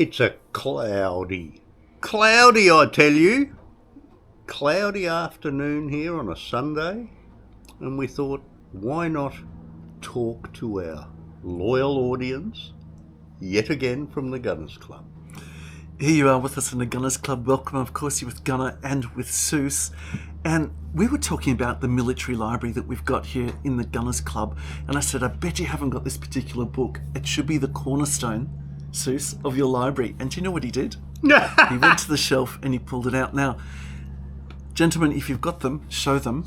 It's a cloudy, I tell you, cloudy afternoon here on a Sunday, and we thought, why not talk to our loyal audience yet again from the Gunners Club. Here you are with us in the Gunners Club. Welcome, of course, you're with Gunner and with Seuss. And we were talking about the military library that we've got here in the Gunners Club. And I said, I bet you haven't got this particular book. It should be the cornerstone, Seuss, of your library. And do you know what he did? He went to the shelf and he pulled it out. Now, gentlemen, if you've got them, show them.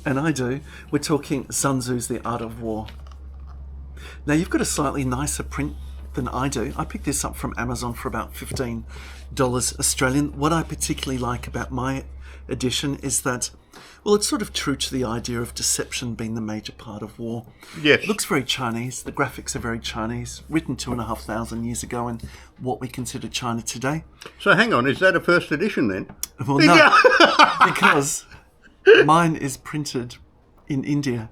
And I do. We're talking Sun Tzu's The Art of War. Now, you've got a slightly nicer print than I do. I picked this up from Amazon for about $15 Australian. What I particularly like about my edition is that, well, it's sort of true to the idea of deception being the major part of war. Yes. It looks very Chinese. The graphics are very Chinese, written 2,500 years ago in what we consider China today. So hang on, is that a first edition then? Well, no, because mine is printed in India.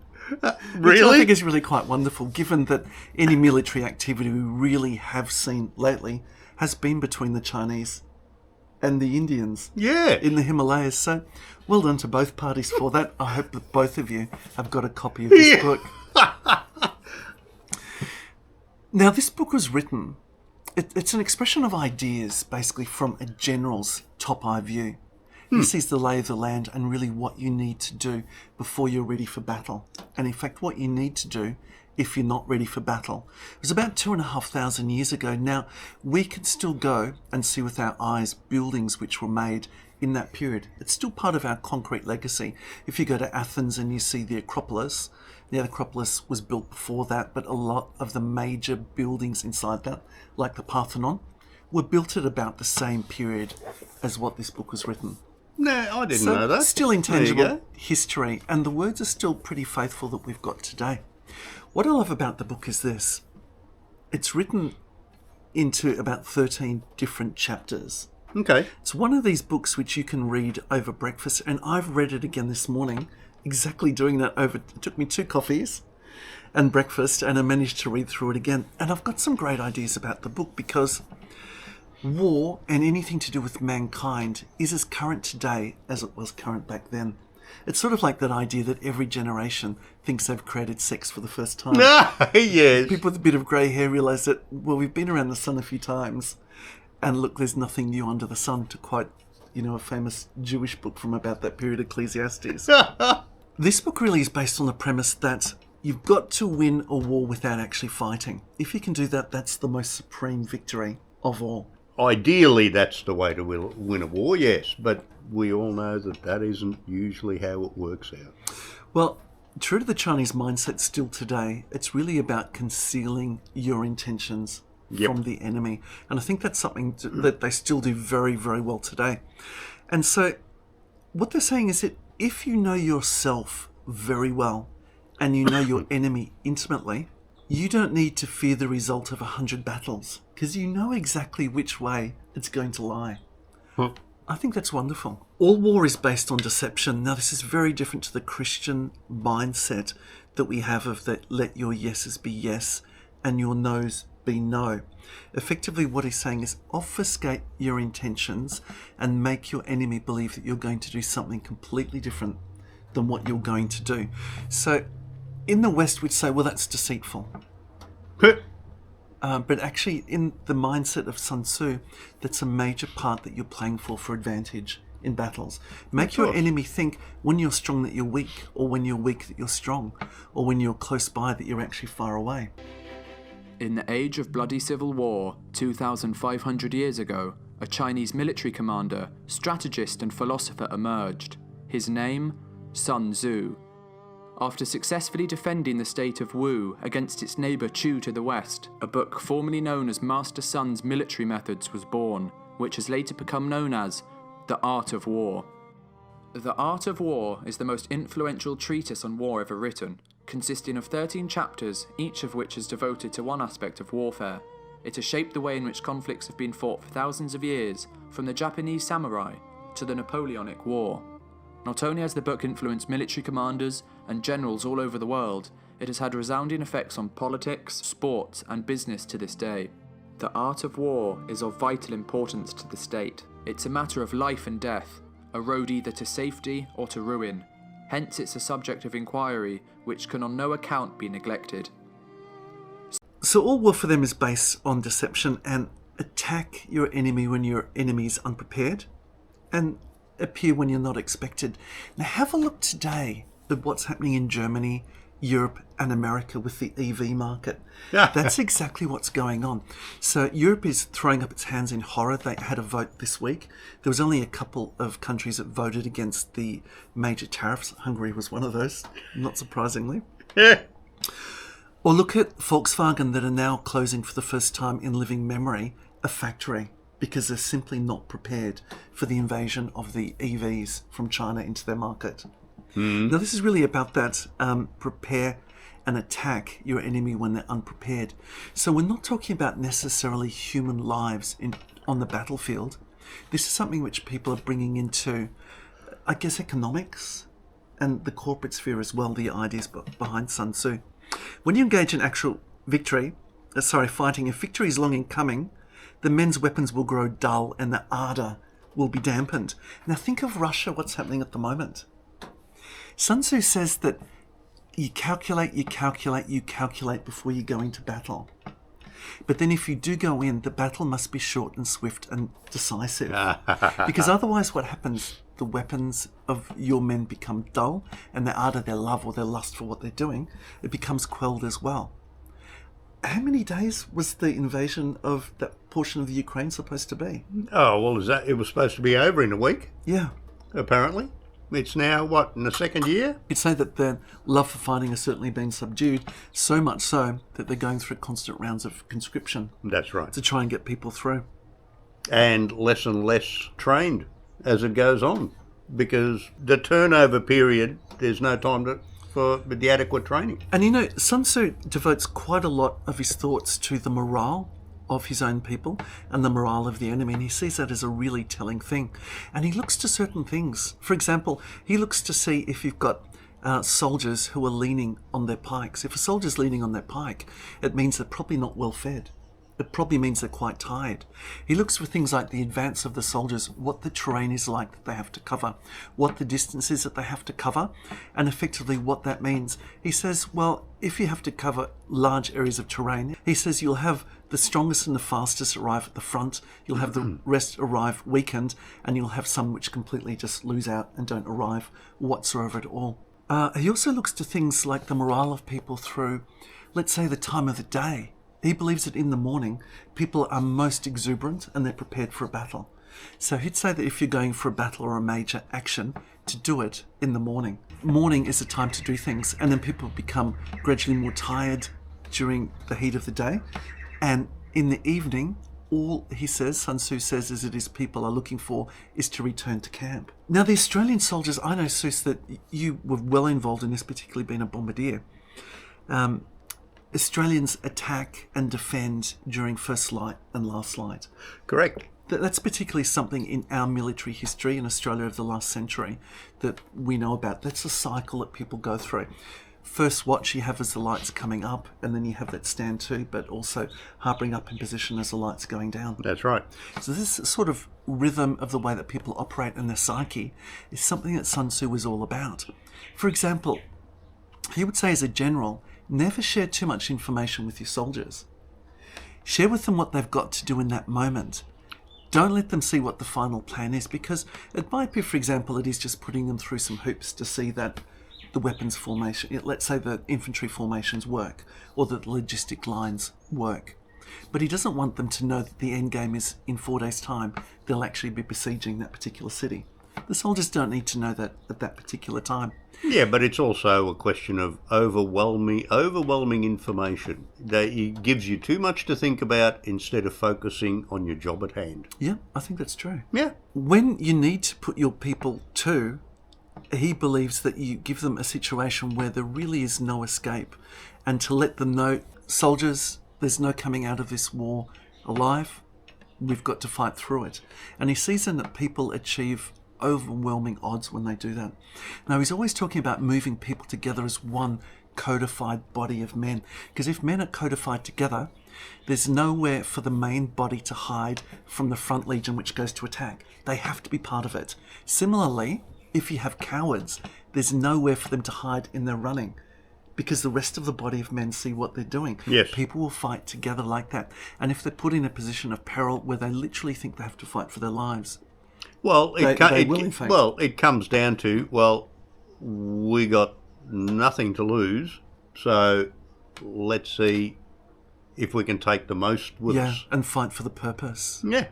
Really? Which I think is really quite wonderful, given that any military activity we really have seen lately has been between the Chinese and the Indians in the Himalayas. So well done to both parties for that. I hope that both of you have got a copy of this book. Now, this book was written, it's an expression of ideas, basically, from a general's top-eye view. He sees the lay of the land and really what you need to do before you're ready for battle. And in fact, what you need to do if you're not ready for battle. It was about 2,500 years ago. Now, we can still go and see with our eyes buildings which were made in that period. It's still part of our concrete legacy. If you go to Athens and you see the Acropolis was built before that, but a lot of the major buildings inside that, like the Parthenon, were built at about the same period as what this book was written. No, I didn't know that. Still intangible history, and the words are still pretty faithful that we've got today. What I love about the book is this. It's written into about 13 different chapters. Okay. It's one of these books which you can read over breakfast, and I've read it again this morning, exactly doing that over, it took me 2 coffees and breakfast, and I managed to read through it again. And I've got some great ideas about the book because war and anything to do with mankind is as current today as it was current back then. It's sort of like that idea that every generation thinks they've created sex for the first time. Yes. People with a bit of grey hair realise that, well, we've been around the sun a few times, and look, there's nothing new under the sun, to quote, a famous Jewish book from about that period, Ecclesiastes. This book really is based on the premise that you've got to win a war without actually fighting. If you can do that, that's the most supreme victory of all. Ideally, that's the way to win a war, yes, but we all know that isn't usually how it works out. Well, true to the Chinese mindset still today, it's really about concealing your intentions from the enemy. And I think that's something that they still do very, very well today. And so what they're saying is that if you know yourself very well and you know your enemy intimately, you don't need to fear the result of 100 battles because you know exactly which way it's going to lie. I think that's wonderful. All war is based on deception. Now, this is very different to the Christian mindset that we have of that let your yeses be yes and your noes be no. Effectively, what he's saying is obfuscate your intentions and make your enemy believe that you're going to do something completely different than what you're going to do. So in the West, we'd say, well, that's deceitful. But actually, in the mindset of Sun Tzu, that's a major part that you're playing for advantage in battles. Make your enemy think when you're strong that you're weak, or when you're weak that you're strong, or when you're close by that you're actually far away. In the age of bloody civil war, 2,500 years ago, a Chinese military commander, strategist and philosopher emerged. His name, Sun Tzu. After successfully defending the state of Wu against its neighbour Chu to the west, a book formerly known as Master Sun's Military Methods was born, which has later become known as The Art of War. The Art of War is the most influential treatise on war ever written, consisting of 13 chapters, each of which is devoted to one aspect of warfare. It has shaped the way in which conflicts have been fought for thousands of years, from the Japanese samurai to the Napoleonic War. Not only has the book influenced military commanders and generals all over the world, it has had resounding effects on politics, sports, and business to this day. The art of war is of vital importance to the state. It's a matter of life and death, a road either to safety or to ruin. Hence it's a subject of inquiry which can on no account be neglected. So all war for them is based on deception and attack your enemy when your enemy is unprepared and appear when you're not expected. Now have a look today at what's happening in Germany, Europe and America with the EV market. That's exactly what's going on. So Europe is throwing up its hands in horror. They had a vote this week. There was only a couple of countries that voted against the major tariffs. Hungary was one of those, not surprisingly. Or look at Volkswagen that are now closing for the first time in living memory a factory because they're simply not prepared for the invasion of the EVs from China into their market. Now this is really about that prepare and attack your enemy when they're unprepared. So we're not talking about necessarily human lives on the battlefield. This is something which people are bringing into, I guess, economics and the corporate sphere as well, the ideas behind Sun Tzu. When you engage in actual fighting, if victory is long in coming, the men's weapons will grow dull and the ardour will be dampened. Now think of Russia, what's happening at the moment. Sun Tzu says that you calculate before you go into battle. But then if you do go in, the battle must be short and swift and decisive. Because otherwise what happens, the weapons of your men become dull and their ardour, their love or their lust for what they're doing, it becomes quelled as well. How many days was the invasion of that portion of the Ukraine supposed to be? Oh, well, it was supposed to be over in a week, Yeah. apparently. It's now, in the second year? You'd say that their love for fighting has certainly been subdued, so much so that they're going through constant rounds of conscription That's right. to try and get people through. And less trained as it goes on, because the turnover period, there's no time for the adequate training. And you know, Sun Tzu devotes quite a lot of his thoughts to the morale of his own people and the morale of the enemy, and he sees that as a really telling thing. And he looks to certain things. For example, he looks to see if you've got soldiers who are leaning on their pikes. If a soldier's leaning on their pike, it means they're probably not well fed. It probably means they're quite tired. He looks for things like the advance of the soldiers, what the terrain is like that they have to cover, what the distance is that they have to cover, and effectively what that means. He says, well, if you have to cover large areas of terrain, he says you'll have the strongest and the fastest arrive at the front, you'll have the rest arrive weakened, and you'll have some which completely just lose out and don't arrive whatsoever at all. He also looks to things like the morale of people through, let's say, the time of the day. He believes that in the morning, people are most exuberant and they're prepared for a battle. So he'd say that if you're going for a battle or a major action, to do it in the morning. Morning is the time to do things, and then people become gradually more tired during the heat of the day. And in the evening, all he says, Sun Tzu says, is that his people are looking for is to return to camp. Now, the Australian soldiers, I know, Sus, that you were well involved in this, particularly being a bombardier. Australians attack and defend during first light and last light. Correct. That's particularly something in our military history in Australia of the last century that we know about. That's a cycle that people go through. First watch you have as the light's coming up, and then you have that stand to, but also harboring up in position as the light's going down. That's right. So this sort of rhythm of the way that people operate in their psyche is something that Sun Tzu was all about. For example, he would say as a general, never share too much information with your soldiers. Share with them what they've got to do in that moment. Don't let them see what the final plan is, because it might be, for example, it is just putting them through some hoops to see that the weapons formation, let's say the infantry formations work, or that the logistic lines work. But he doesn't want them to know that the end game is in 4 days' time, they'll actually be besieging that particular city. The soldiers don't need to know that at that particular time. Yeah, but it's also a question of overwhelming information. It gives you too much to think about instead of focusing on your job at hand. Yeah, I think that's true. Yeah. When you need to put your people to, he believes that you give them a situation where there really is no escape, and to let them know, soldiers, there's no coming out of this war alive. We've got to fight through it. And he sees that people achieve overwhelming odds when they do that. Now, he's always talking about moving people together as one codified body of men, because if men are codified together, There's nowhere for the main body to hide from the front legion which goes to attack. They have to be part of it. Similarly, if you have cowards, there's nowhere for them to hide in their running, because the rest of the body of men see what they're doing. Yes. People will fight together like that. And if they're put in a position of peril where they literally think they have to fight for their lives, Well, they will, in fact. Well, it comes down to, we got nothing to lose, so let's see if we can take the most with us. and fight for the purpose. Yeah.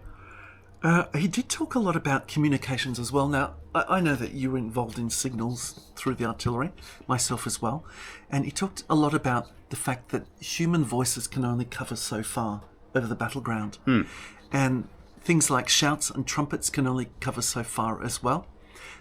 He did talk a lot about communications as well. Now, I know that you were involved in signals through the artillery, myself as well, and he talked a lot about the fact that human voices can only cover so far over the battleground. And things like shouts and trumpets can only cover so far as well.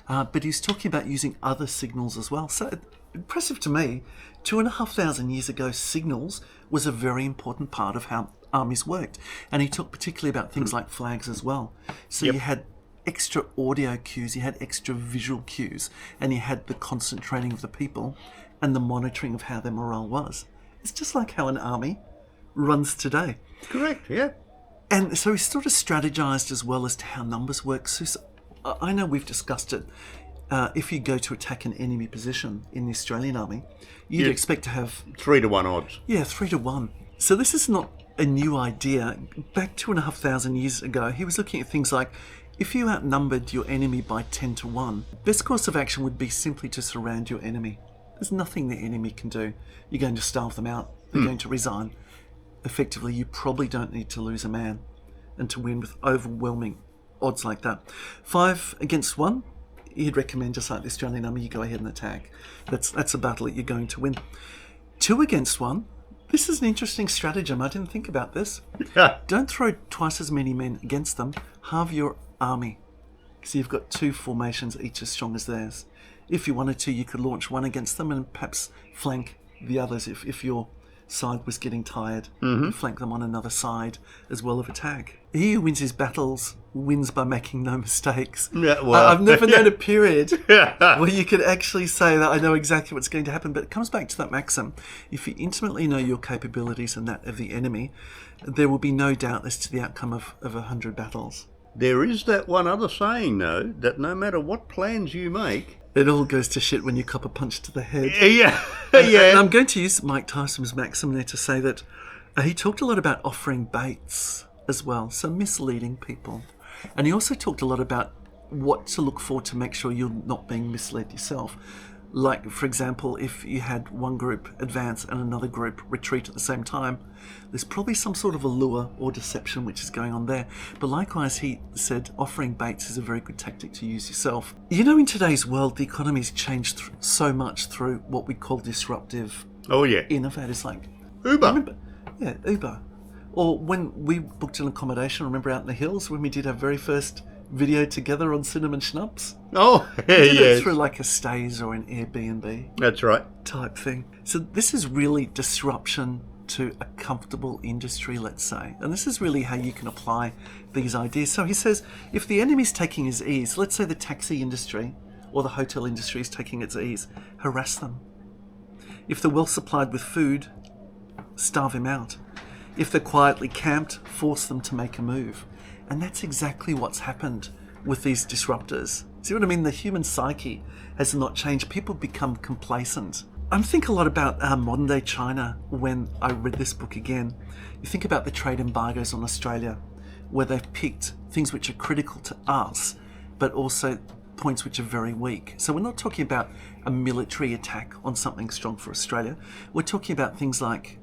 But he's talking about using other signals as well. So impressive to me. 2,500 years ago, signals was a very important part of how armies worked. And he talked particularly about things like flags as well. So you had extra audio cues, you had extra visual cues, and you had the constant training of the people and the monitoring of how their morale was. It's just like how an army runs today. Correct, yeah. And so he sort of strategized as well as to how numbers work. So I know we've discussed it. If you go to attack an enemy position in the Australian Army, you'd expect to have 3-to-1 odds. Yeah, 3-to-1. So this is not a new idea. Back 2,500 years ago, he was looking at things like, if you outnumbered your enemy by 10-to-1, best course of action would be simply to surround your enemy. There's nothing the enemy can do. You're going to starve them out. They're going to resign. Effectively, you probably don't need to lose a man and to win with overwhelming odds like that. 5 against 1, he'd recommend, just like the Australian Army, you go ahead and attack. That's a battle that you're going to win. 2 against 1, this is an interesting stratagem. I didn't think about this. Don't throw twice as many men against them. Halve your army. So you've got 2 formations, each as strong as theirs. If you wanted to, you could launch one against them and perhaps flank the others if your side was getting tired. Flank them on another side as well of attack. He who wins his battles wins by making no mistakes. Yeah, well, I've never known a period where you could actually say that I know exactly what's going to happen, but it comes back to that maxim. If you intimately know your capabilities and that of the enemy, there will be no doubt as to the outcome of 100 battles. There is that one other saying, though, that no matter what plans you make... It all goes to shit when you cop a punch to the head. Yeah, And I'm going to use Mike Tyson's maxim there to say that he talked a lot about offering baits as well, so misleading people. And he also talked a lot about what to look for to make sure you're not being misled yourself. Like, for example, if you had one group advance and another group retreat at the same time, there's probably some sort of a lure or deception which is going on there. But likewise, he said offering baits is a very good tactic to use yourself. You know, in today's world, the economy's changed so much through what we call disruptive innovators like Uber. Uber. Or when we booked an accommodation, remember out in the hills when we did our very first video together on Cinnamon Schnapps? Oh, We did it through like a Stays or an Airbnb That's right. type thing. So this is really disruption to a comfortable industry, let's say. And this is really how you can apply these ideas. So he says, if the enemy's taking his ease, let's say the taxi industry or the hotel industry is taking its ease, harass them. If they're well supplied with food, starve him out. If they're quietly camped, force them to make a move. And that's exactly what's happened with these disruptors. See what I mean? The human psyche has not changed. People become complacent. I'm thinking a lot about modern day China when I read this book again. You think about the trade embargoes on Australia, where they've picked things which are critical to us, but also points which are very weak. So we're not talking about a military attack on something strong for Australia. We're talking about things like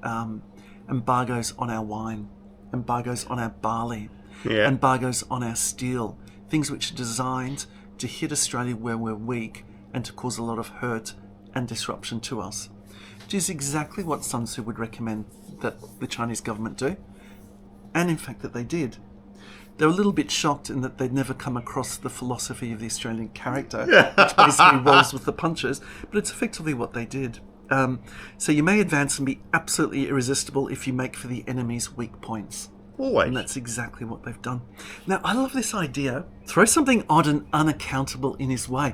embargoes on our wine, embargoes on our barley, embargoes on our steel, things which are designed to hit Australia where we're weak and to cause a lot of hurt and disruption to us, which is exactly what Sun Tzu would recommend that the Chinese government do, and in fact that they did. They were a little bit shocked in that they'd never come across the philosophy of the Australian character, which basically rolls with the punches, but it's effectively what they did. So you may advance and be absolutely irresistible if you make for the enemy's weak points. Always. And that's exactly what they've done. Now, I love this idea. Throw something odd and unaccountable in his way.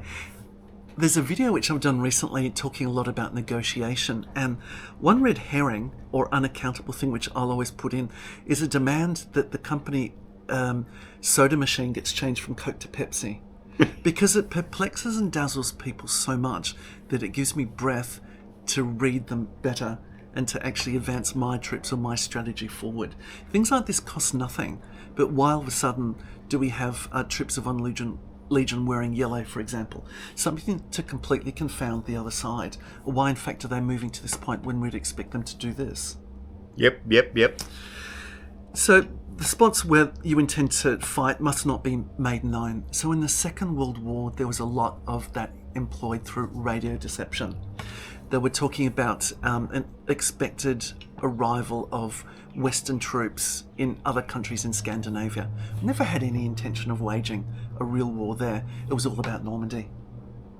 There's a video which I've done recently talking a lot about negotiation, and one red herring or unaccountable thing which I'll always put in is a demand that the company soda machine gets changed from Coke to Pepsi because it perplexes and dazzles people so much that it gives me breath to read them better and to actually advance my troops or my strategy forward. Things like this cost nothing, but why all of a sudden do we have troops of one Legion wearing yellow, for example? Something to completely confound the other side. Or why, in fact, are they moving to this point when we'd expect them to do this? Yep. So the spots where you intend to fight must not be made known. So in the Second World War, there was a lot of that employed through radio deception. They were talking about an expected arrival of Western troops in other countries in Scandinavia. Never had any intention of waging a real war there. It was all about Normandy.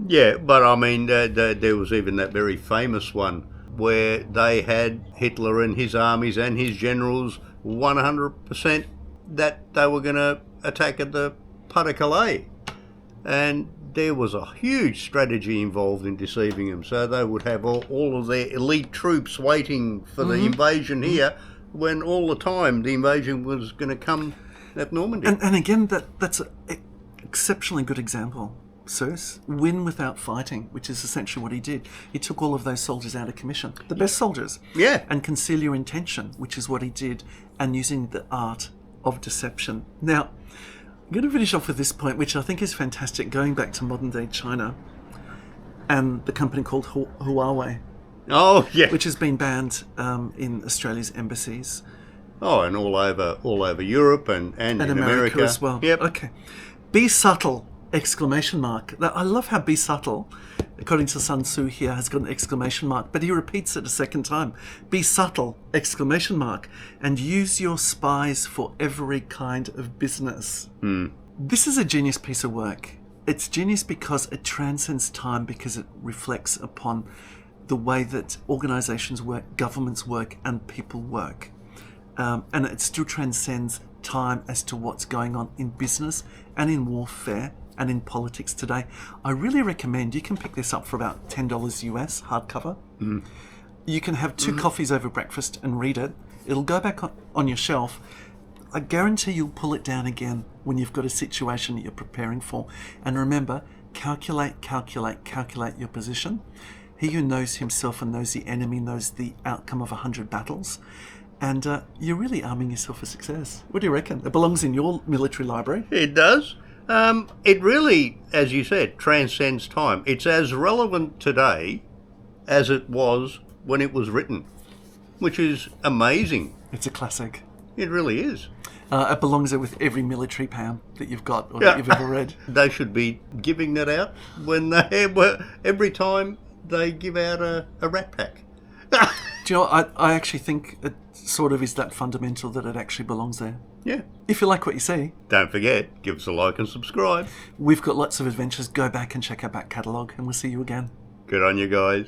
Yeah, but I mean, there was even that very famous one where they had Hitler and his armies and his generals 100% that they were going to attack at the Pas-de-Calais. And there was a huge strategy involved in deceiving them. So they would have all of their elite troops waiting for the invasion here, when all the time the invasion was going to come at Normandy. And again, that's an exceptionally good example. Cersei, win without fighting, which is essentially what he did. He took all of those soldiers out of commission, the best soldiers, and conceal your intention, which is what he did, and using the art of deception. Now, I'm going to finish off with this point, which I think is fantastic, going back to modern-day China and the company called Huawei. Oh, yeah. Which has been banned in Australia's embassies. Oh, and all over Europe and in America as well. Yep. Okay. Be subtle! Exclamation mark. Now, I love how be subtle, according to Sun Tzu here, has got an exclamation mark, but he repeats it a second time. Be subtle! Exclamation mark. And use your spies for every kind of business. This is a genius piece of work. It's genius because it transcends time, because it reflects upon the way that organisations work, governments work, and people work. And it still transcends time as to what's going on in business and in warfare and in politics today. I really recommend, you can pick this up for about $10 US, hardcover. You can have 2 coffees over breakfast and read it. It'll go back on your shelf. I guarantee you'll pull it down again when you've got a situation that you're preparing for. And remember, calculate your position. He who knows himself and knows the enemy knows the outcome of 100 battles. And you're really arming yourself for success. What do you reckon? It belongs in your military library. It does. It really, as you said, transcends time. It's as relevant today as it was when it was written, which is amazing. It's a classic. It really is. It belongs there with every military pound that you've got or that you've ever read. They should be giving that out when every time they give out a rat pack. Do you know, I actually think it sort of is that fundamental that it actually belongs there. Yeah. If you like what you see, don't forget, give us a like and subscribe. We've got lots of adventures. Go back and check our back catalogue, and we'll see you again. Good on you guys.